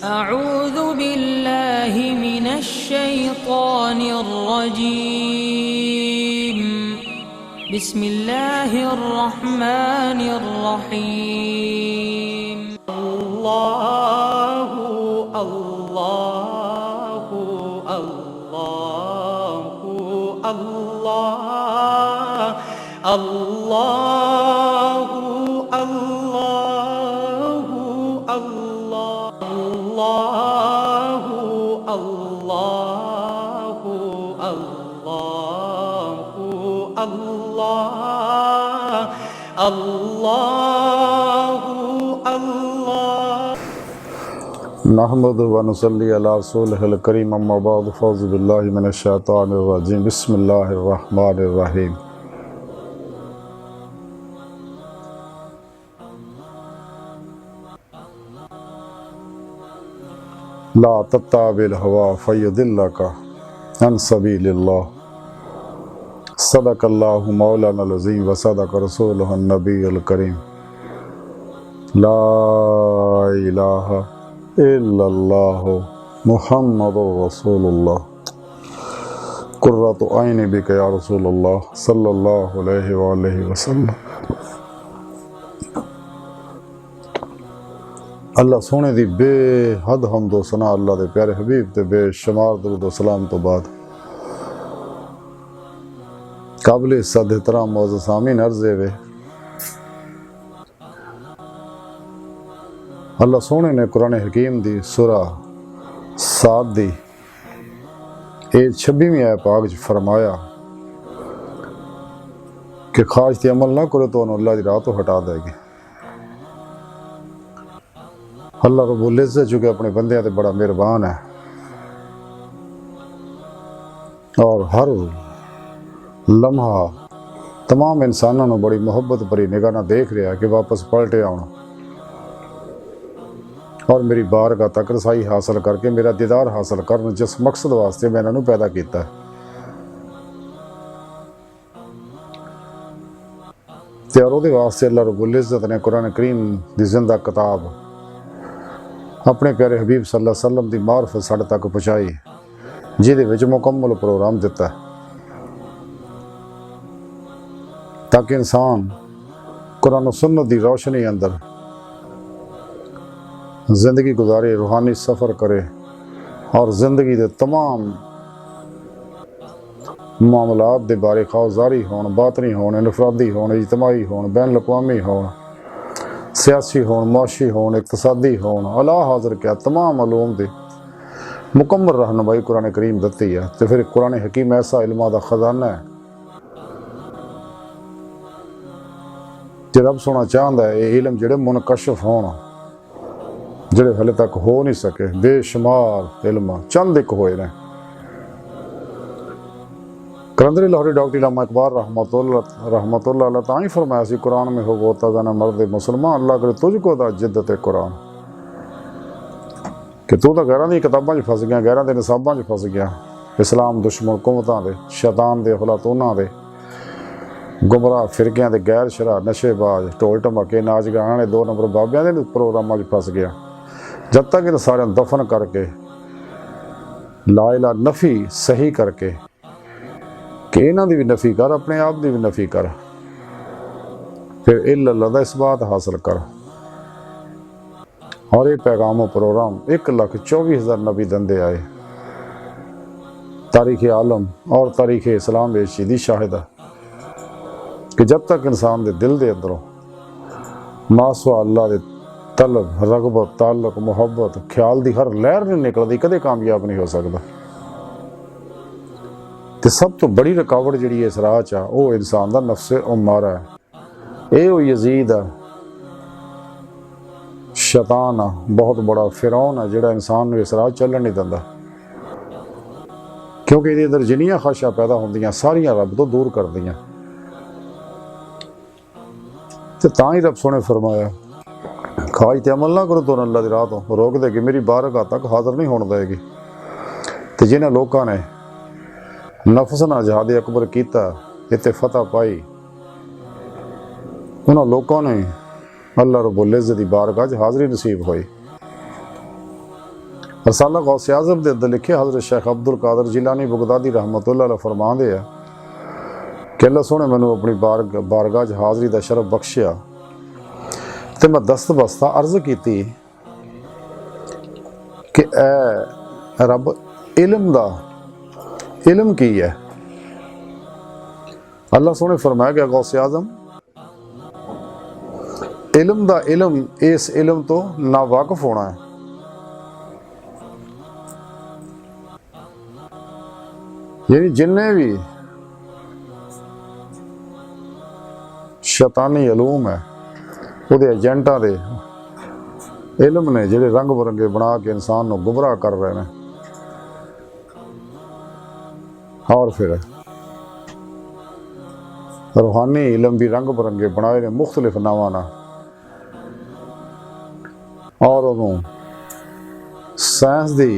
أعوذ بالله من الشيطان الرجيم بسم الله الرحمن الرحيم الله الله الله الله الله الله الله الله الله الله الله الله नहमदुहु व नसल्ली अला रसूलिहिल करीम अम्मा बाद फ़ौज़ु बिल्लाहि मिनश शैतानिर रजीम बिस्मिल्लाहिर रहमानिर रहीम। ला तत्ताबिल हवा फयदिल्लका अन सबीलिल्लाह सदक़ल्लाहु मौलाना अज़ीम व सदक़ रसूलुहुन नबियुल करीम। ला इलाहा इल्लल्लाहु मुहम्मदुर रसूलुल्लाह कुर्रतु ऐनी बिका या रसूलल्लाह सल्लल्लाहु अलैहि वसल्लम। अल्लाह सोने दी बेहद हम्दो सना अल्लाह दे प्यारे हबीब ते बेशुमार दरूद व सलाम तो बाद काबिल इज़्ज़त एहतराम मौजूद सामीन अर्ज़े वे अल्लाह सोने ने कुरान हकीम दी सूरा साद दी 26वीं आयत पाक च फरमाया कि खास ते अमल ना करो तो अल्लाह दी राह तो हटा देगी। अल्लाह रब्बुल इज़्ज़त जो कि अपने बंदे ते बड़ा मेहरबान है और हर लम्हा तमाम इंसानों को बड़ी मुहब्बत भरी निगाह नाल देख रहा है कि वापस पलटे आना और मेरी बारगाह तक रसाई हासिल करके मेरा दीदार हासिल करन जिस मकसद वास्ते मैं इन्होंने पैदा किया है। और उहदे वास्ते अल्लाह रब्बुल इज़्ज़त ने कुरान करीम दी जिंदा किताब अपने प्यारे हबीब सल्लल्लाहु अलैहि वसल्लम दी मार्फत साढ़े तक पहुँचाई जिहदे विच मुकम्मल प्रोग्राम दिता है ताकि इंसान कुरान सुन्नत दी रोशनी अंदर ज़िंदगी गुजारे, रूहानी सफ़र करे और ज़िंदगी के तमाम मामलात दे बारे खौफजारी होन, बातनी होन, इनफरादी होन, इज्तमाही होन, बैन अक़वामी होन, सियासी होन, मुआशी होन, इक़्तिसादी होन, अला हाज़िर क्या तमाम अलूम दे मुकम्मल रहनुमाई कुरान करीम दत्ती है। तो फिर कुरान हकीम ऐसा इल्मा दा खजाना है जो रब सोना चाहता है ये इलम जेड़े मुनकशफ होन जेड़े हले तक हो नहीं सके बेशुमार इल्म चंद एक होए ने। कलंदरी लाहौरी डॉक्टर इल्लामा इकबाल रहमतुल्लाह अलैह ताई फरमाया सी कुरान में हो गोता जाना मर्द मुसलमान अल्लाह करे तुझको दा जिद्दत कुरान कि तू तो गैरां दी किताबां च फस गया, गैरां दे निसाबां च फस गया, इस्लाम दुश्मन कुमतां दे शैतान दे अफलातूनां दे गुमराह फिरकियां दे गैर शरा नशेबाज ढोल ढमाके नाच गाने वाले 2 नंबर बाबियां दे प्रोग्रामां च फस गया। जब तक इन सारे दफन करके ला इला नफ़ी सही करके कि इन्हां दी भी नफ़ी कर, अपने आप दी भी नफ़ी कर, फिर इल्लल्लाह दा इस्बात हासिल कर। और ये पैगाम प्रोग्राम 1,24,000 नबी दंदे आए। तारीख़ आलम और तारीख़ इस्लाम दी शाहिद है कि जब तक इंसान के दिल के अंदरों मासवा अल्लाह के तलब, रगबत, ताल्लुक, मुहब्बत, ख्याल की हर लहर नहीं निकलती कदे कामयाब नहीं हो सकता। तो सब तो बड़ी रुकावट जी इस राह च वो इंसान का नफ्से उमारा है, ये यजीद है, शैतान है, बहुत बड़ा फिरौन है जिहड़ा इंसान को इस राह चलन नहीं दिंदा क्योंकि ये अंदर जिन्नियां ख्वाहिशां पैदा होंदियां सारियां रब तो दूर कर दियां। तो तां ही रब सोने फरमाया खाज ते अमल ना करो तो अल्लाह की राह तो रोक देगी, मेरी बारगाह तक हाजिर नहीं होने देगी। तो जिन्हें लोगों ने नफस नाल जिहाद अकबर किया इत्ते फतह पाई उन्होंने लोगों ने अल्लाह रब्बुल इज़्ज़त दी बारगाह च हाज़री नसीब हुई। रसाला गौसे आज़म के अंदर लिखे हज़रत शेख अब्दुल कादिर जिलानी बगदादी रहमतुल्लाह अलैह फरमाते हैं कि अल्लाह सोने मैनू अपनी बारगाह हाज़री का शरफ बख्शिया तो मैं दस्त बस्ता अर्ज़ की कि ऐ रब इल्म की है। अल्लाह सोने फरमाया गया गौसे आज़म इल्म दा इल्म इस इल्म तो ना वाकफ होना है। यानी जिन्ने भी शैतानी अलूम है वो एजेंटा दे इल्म ने जिहड़े रंग बरंगे बना के इंसान को गुमराह कर रहे हैं। और फिर रूहानी इल्म भी रंग बरंगे बनाए ने मुख्तलिफ नावां नाल और उन्होंने साइंस की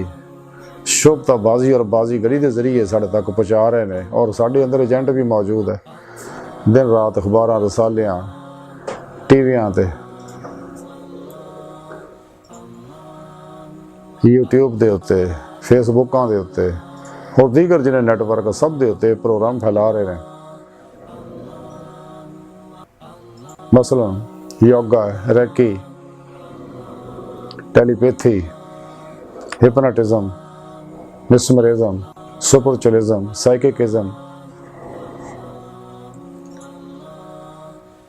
शोभताबाजी और बाजीगरी के जरिए साढ़े तक पहुँचा रहे हैं। और साढ़े अंदर एजेंट भी मौजूद है दिन रात अखबारां रसालियां टीवियां ते यूट्यूब के उत्ते फेसबुकों के उत्ते और दीगर जिन्हें नैटवर्क सब के उत्ते प्रोग्राम फैला रहे हैं। मसलन yoga reiki telepathy hypnotism mesmerism spiritualism psychicism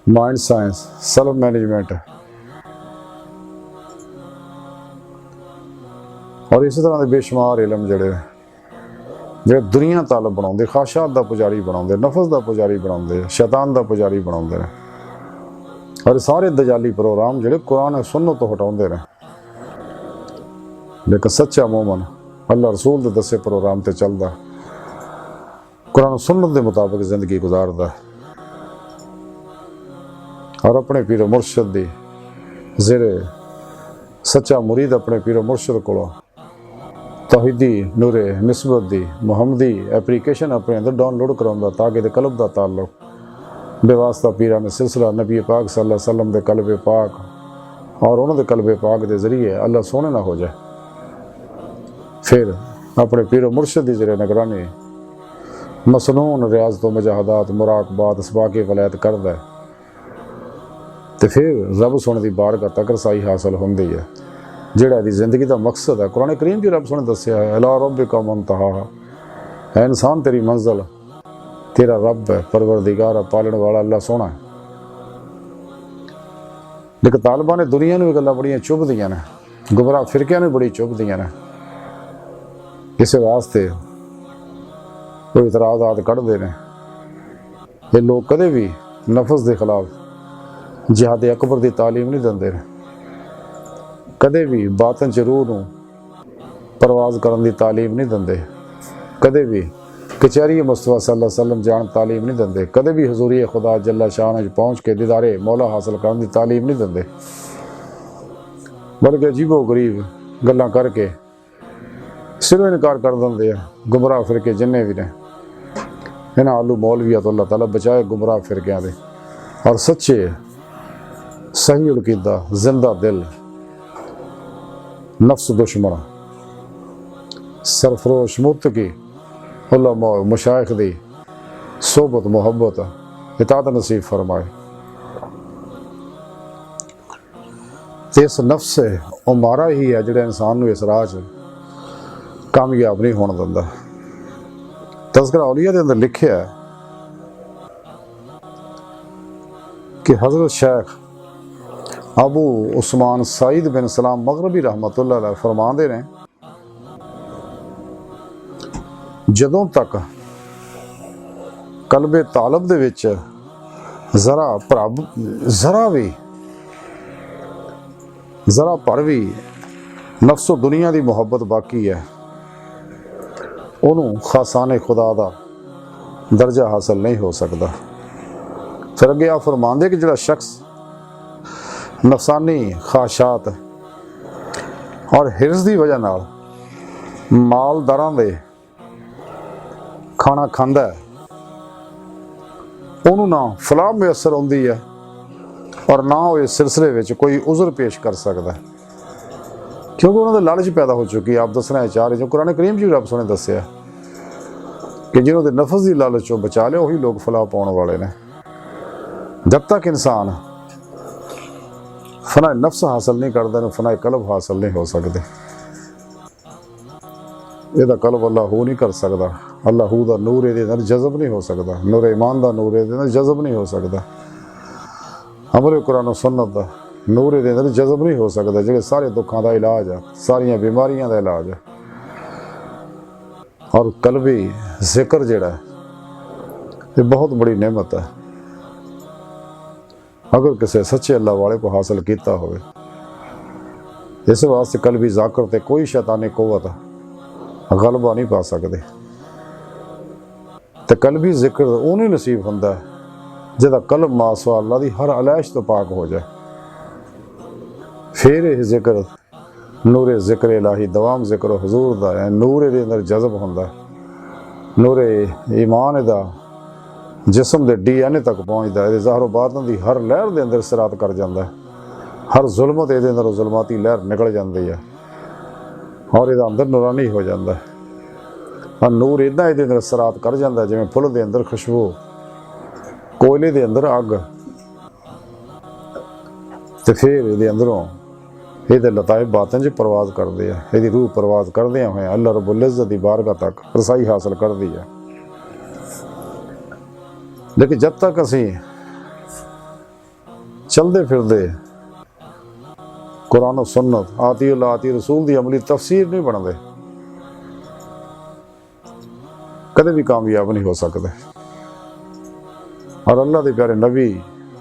mind science self management और इस तरह के बेशुमार इलम ਜਿਹੜੇ दुनिया तालब बनाते खाशात का पुजारी बनाते नफस का पुजारी बनाते शैतान का पुजारी बनाते हैं। और सारे दजाली प्रोग्राम ਜਿਹੜੇ कुरान और सुन्नत तो हटाते हैं। लेकिन सच्चा मोमन अल्लाह रसूल के दसे प्रोग्राम से चलता कुरान और सुन्नत के मुताबिक जिंदगी गुजारता और अपने पीरो मुर्शद की जेरे सच्चा मुरीद अपने पीरो मुर्शद को तौहीदी नूरे निस्बत दी मुहम्मदी एप्लीकेशन अपने अंदर डाउनलोड करांदा ताकि दे कल्ब दा ताल्लुक बेवास्ता पीरां ने सिलसिला नबी पाक सल्लल्लाहु अलैहि वसल्लम दे कल्बे पाक और उन्होंने कल्बे पाक के जरिए अल्लाह सोने ना हो जाए। फिर अपने पीरो मुर्शद की जरिए निगरानी मसनून रियाज तो मुजाहदात मुराकबात इसबाके वलायत करदा है तो फिर रब सोने की बारगाह तक रसाई हासिल होंदी है जिहड़ा दी जिंदगी का मकसद है। कुरान करीम की रब सोने दस्या है अला रब्बिका मुंतहा है इंसान तेरी मंजिल तेरा रब है परवरदिगार पालन वाला अल्लाह सोना है। लेकिन तालिबान ने दुनिया में गल्लां बड़ियां चुभदियां ने गुमराह फिरकियां ने बड़ी चुभदियां ने इस वास्ते कोई इतराज़ात कढ़ते हैं। ये लोग कदे भी नफस के खिलाफ जिहाद अकबर की तालीम नहीं देंगे कदे भी बातन च रूह नूं परवाज करने की तालीम नहीं देंगे कदे भी कचहरी मुस्तफा सल्लल्लाहु अलैहि वसल्लम जान तालीम नहीं देंगे कदे भी हजूरी खुदा जल्ला शान पहुँच के दीदारे मौला हासिल करने की तालीम नहीं देंगे बल्कि अजीबो गरीब गल्लां करके सिरों इनकार कर देंगे। गुमराह फिरके जिन्ने भी ने इन्हां आलू मौलविया तो अल्लाह ताला बचाए गुमराह फिरकियां दे और सच्चे सही उलकीदा जिंदा दिल नफ्स दुश्मन सरफरोश मुत्तकी उलमा मशाइख दी सोबत मुहब्बत इताअत नसीब फरमाए। इस नफ्स उमारा ही है जिहड़ा इंसान नूं इस राह च कामयाब नहीं होने दिंदा। तज़किरा औलिया दे अंदर लिखिया है कि हज़रत शेख अबू उस्मान सईद बिन सलाम मगरबी रहमतुल्लाह अलैह फरमाते ने जदों तक कल्बे तालब दे विच जरा पर भी नफ्सो दुनिया की मुहब्बत बाकी है उन्होंने खासाने खुदा का दर्जा हासिल नहीं हो सकता। फिर अगे आप फरमाते कि जो शख्स नफसानी ख्वाहिशात और हिरस की वजह नाल मालदारां दे खाना खांदा है उन्होंने ना फलाह मुयसर होंदी है और ना वो इस सिलसिले में कोई उज़र पेश कर सकता है। क्योंकि उन्होंने लालच पैदा हो चुकी है। आप दसना चाह रहे जो कुरान करीम जी रब सोने दसिया कि जिन्होंने नफस की लालच चो बचा लिया वही लोग फलाह पाने वाले ने। जब तक इंसान फना नफ्स हासिल नहीं करता फना कल्ब हासिल नहीं हो सकते। यदा कल्ब अल्लाह हो नहीं कर सकता। अल्लाह हू का नूर ये जज़ब नहीं हो सकता। नूर ईमान का नूर ये जज़ब नहीं हो सकता। अमल कुरान सुन्नत का नूर ये जज़ब नहीं हो सकता। जो सारे दुखों का इलाज है, सारिया बीमारियों का इलाज है। और कल्बी जिक्र जोड़ा ये बहुत बड़ी नेमत है। अगर किसी सच्चे अल्लाह वाले को हासिल किया हो, इस वास्ते कल्बी जाकर ते कोई शैतानी कुव्वत गलबा नहीं पा सकते। तो कल्बी जिक्र उन्हें नसीब होंदा है जिहदा कल्ब मासवा अल्लाह की हर अलैश तो पाक हो जाए। फिर यह जिक्र नूरे जिक्र इलाही दवाम जिक्र हजूर का है। नूर ये अंदर जज़ब होंदा। नूरे ईमान दा जिसम के DNA तक पहुँचता है। ज़ाहरो बातन की हर लहर के अंदर सिरात कर जाता है। हर जुल्मत ये अंदर जुल्माती लहर निकल जाती है और ये अंदर नूरानी हो जाता है। और नूर इदा ये अंदर सिरात कर जाता है जिवें फुल के अंदर खुशबू, कोयले के अंदर अग। तो फिर ये अंदरों ये लताइब बातन च परवाज करते हैं। यदी रूह परवाज करदे हुए अल्लाह रब्बुल इज़्ज़त दी बारगाह तक रसाई हासिल करती है। लेकिन जब तक असी चलते फिरते कुरान सुन्नत आती अल्लाह आती रसूल की अमली तफसीर नहीं बनते, कदे भी कामयाब नहीं हो सकते। और अल्लाह के प्यारे नबी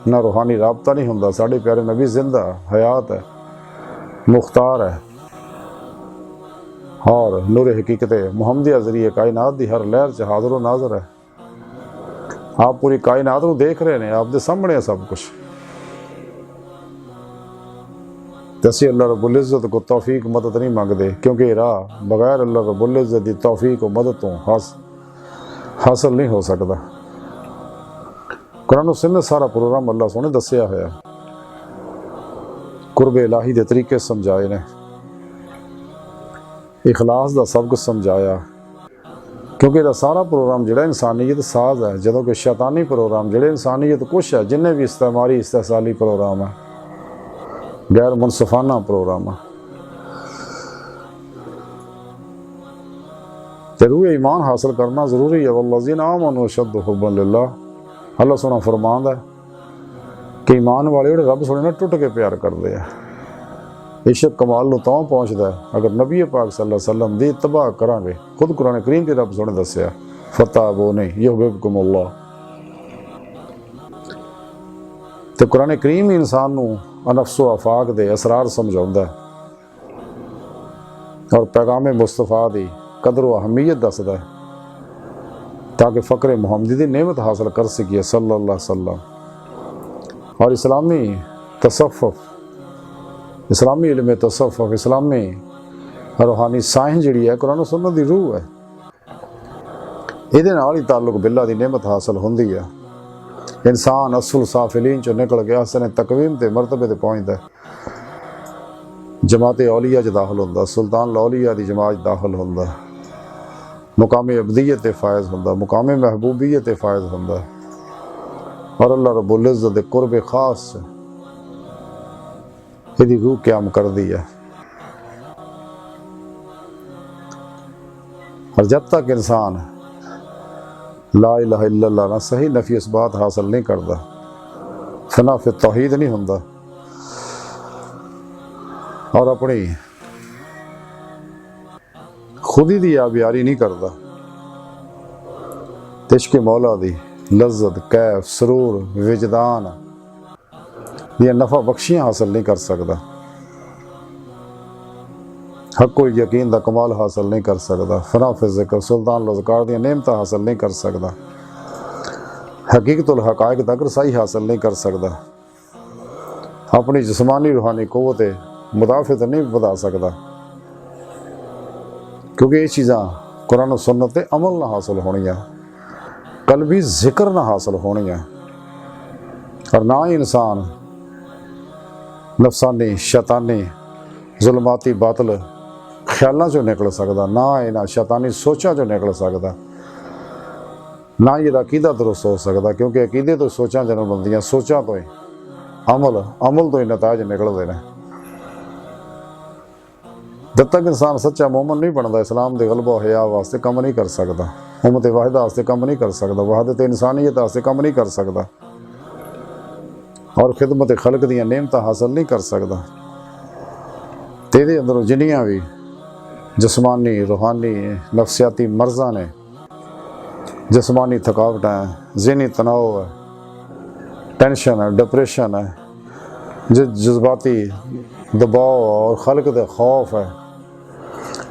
ना रूहानी राबता नहीं होंदा। साढ़े प्यारे नबी जिंदा हयात है, मुख्तार है और नूर हकीकत मुहम्मदिया जरिए कायनात की हर लहर च हाज़र व नाज़र है। आप पूरी कायनात को देख रहे हैं, आपके सामने है सब कुछ। तसी अल्लाह रब्बुल इज़्ज़त को तौफीक मदद नहीं मांगते, क्योंकि राह बगैर अल्लाह रब्बुल इज़्ज़त की तौफीक और मदद तो हासिल नहीं हो सकता। कुरान सुन्नत सारा प्रोग्राम अल्लाह सोने दसिया होया, कुर्ब इलाही के तरीके समझाए ने, इखलास का सब कुछ समझाया। क्योंकि यह सारा प्रोग्राम जोड़ा इंसानियत साज है, जो कि शैतानी प्रोग्राम जोड़े इंसानियत कुछ है, जिन्हें भी इस्तेमारी इस्तेसाली प्रोग्राम है, गैर मुनसफाना प्रोग्राम है। रूह ईमान हासिल करना जरूरी है। वल्लज़ीना आमनू अशद्दु हुब्बन लिल्लाह। अल्लाह सोना फरमांदा है कि ईमान वाले जो रब सोने ना टुट के प्यार करते हैं। इश्क कमाल नूं तां पहुँचता है अगर नबी पाक सल्लल्लाहु अलैहि वसल्लम दी इत्तबा करांगे। खुद कुरान करीम के रब सोने दसिया फताबूनी युहिब्बुकुमुल्लाह। तो कुरान करीम इंसान नूं नफ्सो आफाक दे असरार समझाउंदा है और पैगाम मुस्तफा दी कदर व अहमियत दसदा है, ताकि फ़क्र मुहम्मदी की नेमत हासिल कर सकिए सल्लल्लाहु अलैहि वसल्लम। और इस्लामी तसफ़्फ़ुफ़, इस्लामी इल्म तसफ़्फ़ुफ़, इस्लामी रूहानी साइंस जिहड़ी है कुरान सुन्नत दी रूह है। इहदे नाल ही ताल्लुक बिल्ला दी नेमत हासिल होंदी है। इंसान असुल साफिलीन चो निकल गया हसन तकवीम ते मरतबे ते पहुँचता है। जमात औलिया च दाखिल होंदा, सुल्तान लौलिया दी जमात दाखिल होंदा, मुकाम अबदियत ते फायज़ होंदा, मुकाम महबूबियत ते फायज़ होंदा और अल्लाह रब्बुल इज़्ज़त दे कुर्ब खास यदि रूह क्याम कर दी है। और जब तक इंसान ला इलाहा इल्लल्लाह ना सही नफी इस बात हासिल नहीं करता, फना फिर तौहीद नहीं होंदा और अपनी खुदी दी आबियारी नहीं करता, इश्क़ मौला दी लज्जत कैफ सरूर विजदान ये नफ़ा बख्शियाँ हासिल नहीं कर सकता, हक़्क़ुल यकीन दा कमाल हासिल नहीं कर सकता, फना फिर ज़िक्र सुल्तान लज़कार दी नेमत हासिल नहीं कर सकता, हकीकतुल हक़ाइक़ तक रसाई हासिल नहीं कर सकता, अपनी जिस्मानी रूहानी क़ुव्वत मुदाफ़त नहीं बता सकता, क्योंकि ये चीज़ां कुरान और सुन्नत ते अमल ना हासिल होनी है, कल्बी जिक्र ना हासिल होनी है। और ना ही इंसान नफसानी शैतानी ਜ਼ੁਲਮਾਤੀ ਬਾਤਲ ਖਿਆਲਾਂ ਚੋਂ ਨਿਕਲ ਸਕਦਾ, ਨਾ ਇਹਨਾਂ ਸ਼ੈਤਾਨੀ ਸੋਚਾਂ ਚੋਂ ਨਿਕਲ ਸਕਦਾ, ਨਾ ਹੀ ਇਹਦਾ ਅਕੀਦਾ ਦਰੁਸਤ ਹੋ ਸਕਦਾ, ਕਿਉਂਕਿ ਅਕੀਦੇ ਤੋਂ ਸੋਚਾਂ ਜਨਮ ਲੈਂਦੀਆਂ, ਸੋਚਾਂ ਤੋਂ ਹੀ ਅਮਲ ਤੋਂ ਹੀ ਨਤਾਜ ਨਿਕਲਦੇ ਨੇ। जब तक इंसान सच्चा मोमन नहीं बनता, इस्लाम के गलबा हया वास्ते कम नहीं कर सकता, उम्मत वाहिदा वास्ते कम नहीं कर सकता, वहदत इंसानियत वास्ते कम नहीं कर सकता, और खिदमत खलक दी नेमत हासिल नहीं कर सकता। तेरे अंदरों जिन्नियां भी जिस्मानी रूहानी नफसियाती मर्ज़ा ने, जिस्मानी थकावट है, ज़हनी तनाव है, टेंशन है, डिप्रेशन है, जज्बाती दबाव और खलक का खौफ है,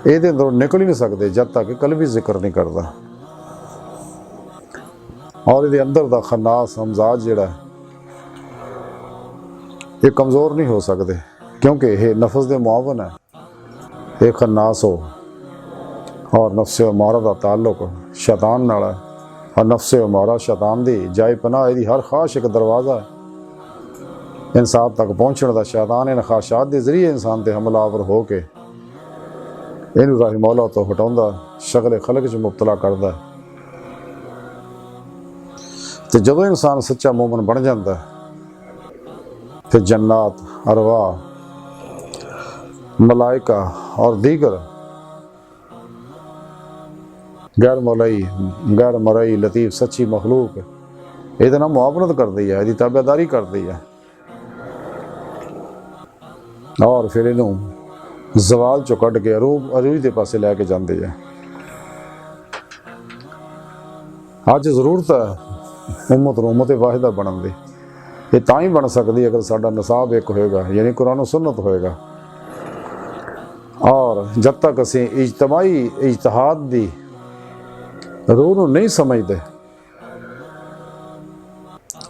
ये अंदरों निकल ही नहीं सकते जब तक कलबी जिक्र नहीं करता। और ये अंदर का खन्नास हमजाज जिहड़ा ये कमज़ोर नहीं हो सकते, क्योंकि ये नफस के मुआवन है। ये खन्नास हो और नफ्स अमारा का ताल्लुक शैतान नाल है, और नफ्स अमारा शैतान की जाए पनाह, यदी हर ख्वाहिश एक दरवाज़ा है इंसान तक पहुँचने का। शैतान इन ख्वाहिशात के जरिए इंसान से हमलावर हो के इनू राही मौला तो हटाउंदा, शगले खलक च मुबतला करता। तो जब इंसान सच्चा मोमन बन जाता फिर जन्नात, अरवाह, मलाइका और दीगर गैर मरई लतीफ़ सच्ची मखलूक ये ना मुआवनत करती है, इसकी ताबेदारी करती है, और फिर इनू जवाल चो कढ़ के अरूज के पासे लैके जाते हैं। अज जरूरत है उम्मत वाहिदा बनने की। ये तां ही बन सकती अगर साडा निसाब एक होएगा, यानी कुरान सुन्नत होएगा। और जब तक असी इज्तमाई इज्तिहाद की रूह नहीं समझते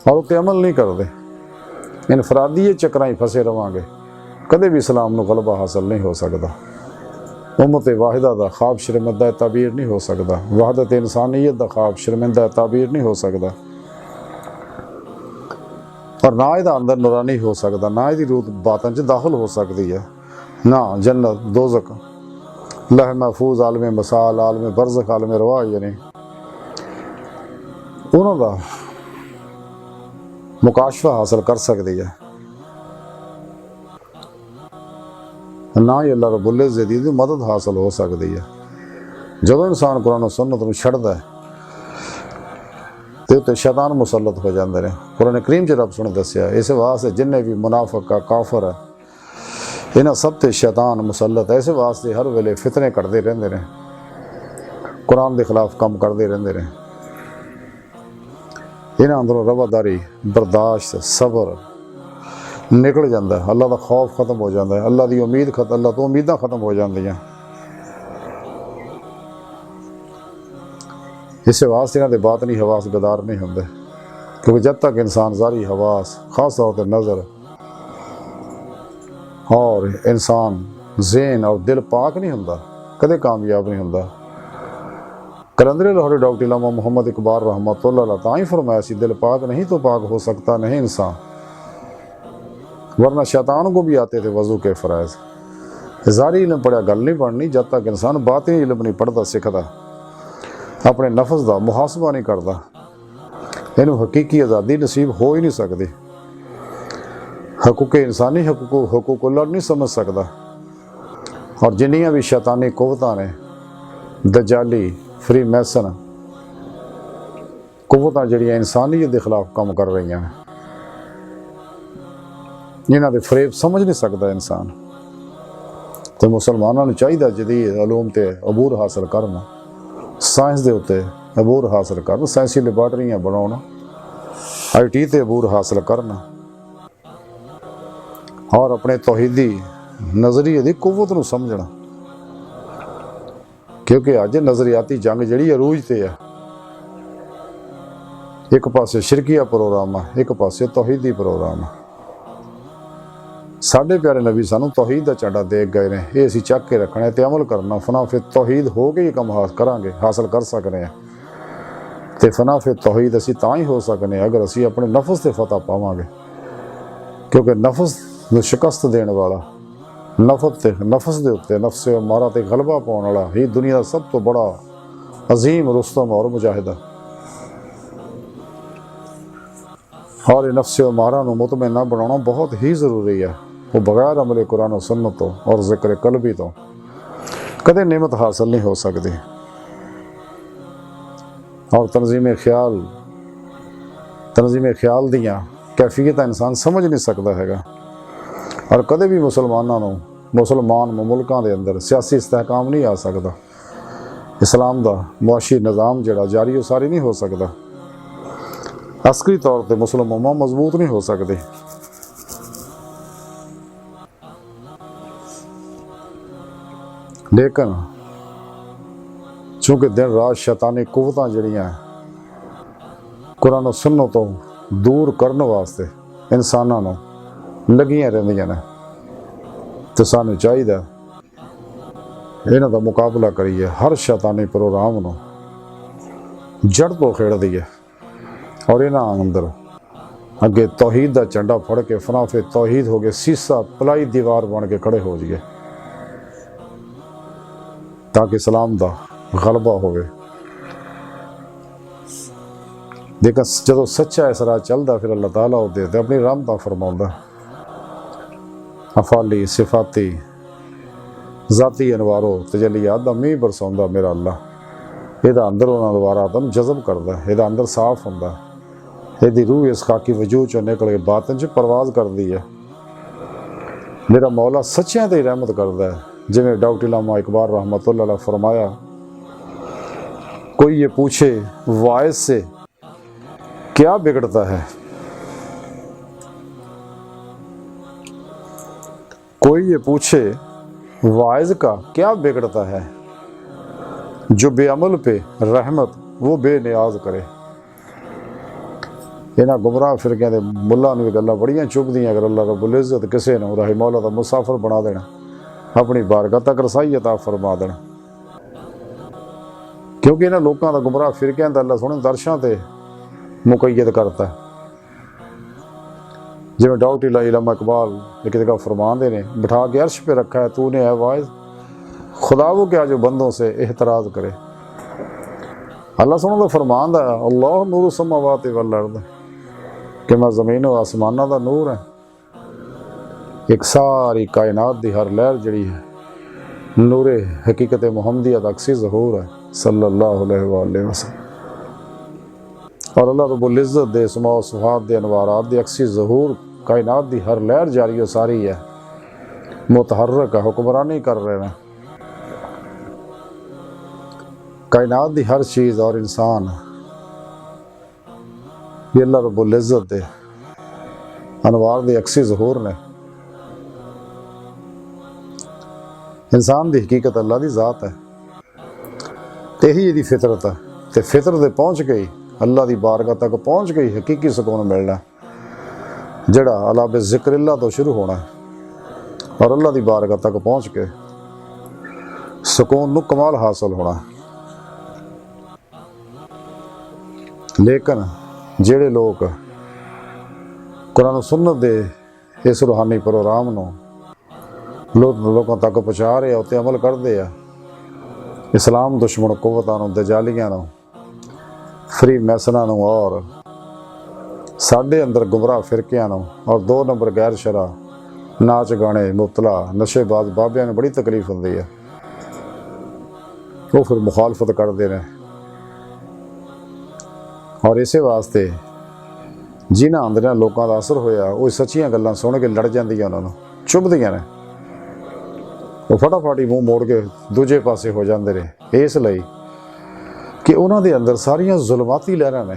और उत्ते अमल नहीं करते, इनफरादी चक्कर ही फसे रवांगे, कदे भी इस्लाम को गलबा हासिल नहीं हो सकता। उम्मत वाहिदा का ख्वाब शर्मिंदा ताबीर नहीं हो सकता, वहदत इंसानियत का ख्वाब शर्मिंदा ताबीर नहीं हो सकता, और ना इसका अंदर नूरानी हो सकता, ना इसकी रूह बातन च दाखिल हो सकती है, ना जन्नत दोज़ख लह महफूज आलम मसाल आलम बरज़ख आलम रवा, यानी उन्होंने मुकाशफा हासिल कर सकती है, ना ही अल्लाह रब्बुल इज़्ज़त दी मदद हासिल हो सकती है। जब इंसान कुरान और सुन्नत को छड्डदा है तो उत्ते शैतान मुसलत हो जाते हैं। कुरान करीम च रब सुने दस्सिया, इस वास्ते जिन्ने भी मुनाफिक का काफर है इन्हां सब ते शैतान मुसलत है। इस वास्ते हर वेले फितने करते रहते हैं, कुरान के खिलाफ काम करते रहते हैं। इन्हां अंदरों रवादारी, बर्दाश्त, सबर निकल जाता है, अल्लाह का खौफ खत्म हो जाता है, अल्लाह की उम्मीद अल्लाह तो उम्मीदां खत्म हो जांदियां। इस वास्ते इन्हां दे बातनी हवास बेदार नहीं होंदे, क्योंकि जब तक इंसान ज़ारी हवास खास तौर पर नज़र और इंसान ज़हन और दिल पाक नहीं होंदा, कदे कामयाब नहीं होंदा। कलंदर लाहौरी डॉक्टर इलामा मोहम्मद इकबाल रहमतुल्लाह तां ही फरमाया सी, दिल पाक नहीं तो पाक हो सकता नहीं इंसान, वरना शैतान को भी आते थे वज़ू के फ़राइज़। ज़ारी इल्म पढ़िया गल नहीं बननी जब तक इंसान बातिनी इल्म नहीं पढ़ता सीखता, अपने नफस का मुहासबा नहीं करता, इनू हकीकी आज़ादी नसीब हो ही नहीं सकती। हकूक़ इंसानी हकूक़ुल्लाह नहीं समझ सकता, और जिन्नियां भी शैतानी कुव्वतां ने, दजाली फ्री मैसन कुव्वतां जिहड़ियां इंसानियत के खिलाफ काम कर रही हैं, इन्हां दे फरेब समझ नहीं सकता इंसान। तो मुसलमानों चाहिए जदीद अलूम ते अबूर हासिल करना, साइंस के उत्ते अबूर हासिल करना, साइंसी लैबार्टरियां बनाना, IT ते अबूर हासिल करना, और अपने तौहीदी नज़रिए की कुव्वत नूं समझना। क्योंकि अज नज़रियाती जंग जिहड़ी अरूज ते है, एक पासे शिरकिया प्रोग्राम है, एक पासे तौहीदी प्रोग्राम है। साढ़े प्यारे नबी सानू तौहीद का चाड़ा दे गए ने, ये असीं चक के रखना ते अमल करना। फना फिर तौहीद हो के ही कम करांगे, हासिल कर सकते हैं। तो फना फिर तौहीद असीं तां ही हो सकने अगर असीं अपने नफस से फतह पावांगे, क्योंकि नफस नूं शिकस्त देने वाला नफस के उत्ते नफ्से मारा ते गलबा पाने वाला ही दुनिया का सब तो बड़ा अजीम रुस्तम और मुजाहिदा। और नफ्से मारा मुतमइन्ना बनाना बहुत ही ज़रूरी है। वो बगैर अमल कुरान और सुन्नत तो और जिक्र कल्बी तो कदे नेमत हासिल नहीं हो सकती। और तंजीम ख्याल दियाँ कैफियत इंसान समझ नहीं सकता है। और कदे भी मुसलमान मुल्कों के अंदर सियासी इस्तेहकाम नहीं आ सकता। इस्लाम का मुआशी निज़ाम जड़ा जारी सारी नहीं हो सकता। अस्करी तौर पर मुस्लिम उम्मा मजबूत नहीं हो सकती। लेकिन चूँकि दिन रात शैतानी कुव्वतां जड़ियां कुरान और सुन्नत तो दूर करने वास्ते इंसानों नूं लगियां रहिंदियां ने, तो सानूं चाहिए इन्हां दा मुकाबला करिए। हर शैतानी प्रोग्राम नूं जड़ तो खेड़ दीए और इन्हां अंदर अगे तौहीद का झंडा फड़ के फनाफे तौहीद हो गए सीसा पलाई दीवार बन के खड़े हो जाइए ताकि इस्लाम का गलबा होवे। लेकिन जो सच्चा इस राह चलता फिर अल्लाह ताला उहदे अपनी रहमत फरमाउंदा। अफाली सिफाती जाती अनवारो तजलियात दा मींह बरसाउंदा मेरा अल्लाह। इहदा अंदर उन्हां द्वारा तुम जज़ब करदा, इहदा अंदर साफ हुंदा, इहदी रूह इस खाकी वजूद चों निकल के बातन च परवाज करदी है। मेरा मौला सच्चियां ते रहमत करदा है। जिवें डॉक्टर इलामा इकबाल रहमतुल्लाह अलैह फरमाया, कोई ये पूछे वाइज से क्या बिगड़ता है, कोई ये पूछे वाइज का क्या बिगड़ता है, जो बेअमल पे रहमत वो बेनियाज करे। इन्हां गुमराह फिरकियां दे मुल्लां नूं गल्लां बड़ियां चुभदियां। अगर अल्लाह रब्बुल इज़्ज़त किसे नूं राही मौला दा मुसाफिर बना देना, अपनी बारगाह तक रसाई अता फरमा देना। क्योंकि इन्हां लोकां दा गुमराह फिरकियां दा अल्लाह सोहणे दर्शां ते मुकैयद करता है। जिवें डॉक्टर इलामा इकबाल एक जगह फरमाते ने, बिठा के अर्श पे रखा है तूने है वाइज, खुदा वो क्या जो बंदों से एहतराज करे। अल्लाह सोहना दा फरमान है, अल्लाह नूर समावाति वल अर्द, कि मैं ज़मीन और आसमाना का नूर है। एक सारी कायनात की हर लहर जड़ी है नूरे हकीकत मुहम्मदिया दा अक्सी ज़हूर है सल्लल्लाहु अलैहि वसल्लम। और अल्लाह रब्बुल इज़्ज़त दे इस्मा व सिफ़ात दे अनवारात दे अक्सी ज़हूर कायनात की हर लहर जारी व सारी है, मुतहर्रिक है, हुक्मरानी कर रहे हैं। कायनात की हर चीज़ और इंसान ये अल्लाह रब्बुल इज़्ज़त दे अनवार दे अक्सी ज़हूर ने। इंसान की हकीकत अल्लाह की ज़ात है, ते ही यदी फितरत है। तो फितरत पहुँच गई, अल्लाह की बारगाह तक पहुँच गई, हकीकी सुकून मिलना जड़ा अला बे ज़िक्रिल्लाह तो शुरू होना है और अल्लाह की बारगाह तक पहुँच के सुकून नू कमाल हासिल होना। लेकिन जेड़े लोग कुरान सुन्नत दे इस रूहानी प्रोग्राम नू लोगों तक पहुँचा रहे उत्ते अमल करते हैं, इस्लाम दुश्मन कुव्वतां नूं दजालियां नूं फ्री मैसना नूं और साढ़े अंदर गुमराह फिरकियां नूं और 2 नंबर गैर शरा नाच गाने मुबतला नशेबाज बाबियां नूं बड़ी तकलीफ हुंदी है। वो फिर मुखालफत करते हैं और इसे वास्ते जिन्हां अंदर लोगों का असर होया वो सच्चियां गल्लां सुन के लड़ जांदियां, उन्हां नूं चुभदियां ने, वो फटाफट ही मुँह मोड़ के दूजे पासे हो जाते रहे। इसलिए कि उन्होंने अंदर सारिया जुलमाती लहरां ने,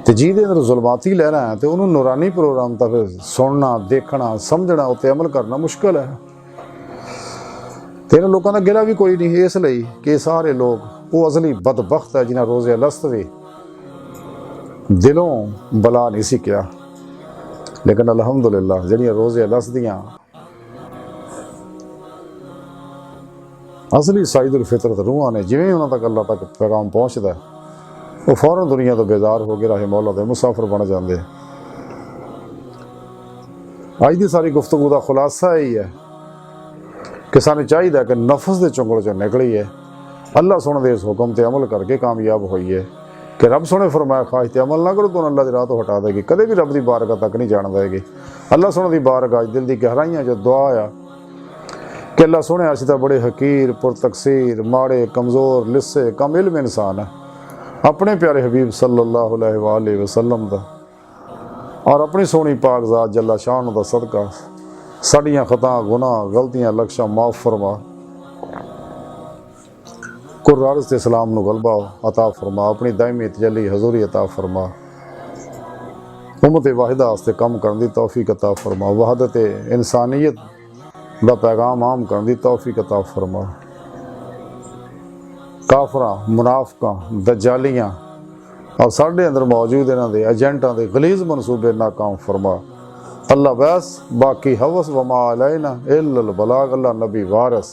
तो जिहदे अंदर जुलमाती लहरां है तो उन्होंने नूरानी प्रोग्राम तक सुनना देखना समझना उत्ते अमल करना मुश्किल है। तो इन्होंने लोगों का गिला भी कोई नहीं, इसलिए कि सारे लोग वो अजली बदबख्त है जिन्हें रोज़े अलस्त भी दिलों बला नहीं सी किया। लेकिन अलहमदुलिल्लाह जड़ियाँ रोज़े अलस्त दियाँ असली साइदुल फितरत रूहां ने जिवें उन्होंने तक अल्लाह तक पैगाम पहुँचता है वो फौरन दुनिया तो बेजार हो गए राहे मौला दे मुसाफिर बन जाते। अज की सारी गुफ्तगू का खुलासा यही है कि सानू चाहिए कि नफस के चुंगल चो निकलीए, अल्लाह सोने के इस हुक्म से अमल करके कामयाब होइए कि रब सोने फरमाया खास ते अमल ना करो तो अल्लाह की राह तो हटा देगी, कदे भी रब की बारगाह तक नहीं जान देगी। अल्लाह सोने की बारगाह दिल की गहराइयां जो दुआ आ कि अल्लाह सोने असीं तां बड़े हकीर पुरतकसीर माड़े कमज़ोर लिस्से कम इल्म इंसान है, अपने प्यारे हबीब सल्लल्लाहु अलैहि वसल्लम दा और अपनी सोनी पाक ज़ात जल्ला शान दा सदका साड़ियाँ खता गुनाह गलतियाँ लक्ष्यां माफ़ फरमा, कुर्रारस ते इस्लाम नू गलबा अता फरमा, अपनी दायमी तजल्ली हजूरी अता फरमा, उम्मत वाहिदा वास्ते कम करने की तौफीक अता फरमा, वहदत इंसानियत दा पैगाम आम करने की तौफीक अता फरमा, काफरां मुनाफिकां दज्जालियां और साढ़े अंदर मौजूद इन्हां दे एजेंटां दे गलीज़ मनसूबे नाकाम फरमा। अल्लाह बस बाकी हवस वमा अलैना इल्लल बलाग, अल्लाह नबी वारस।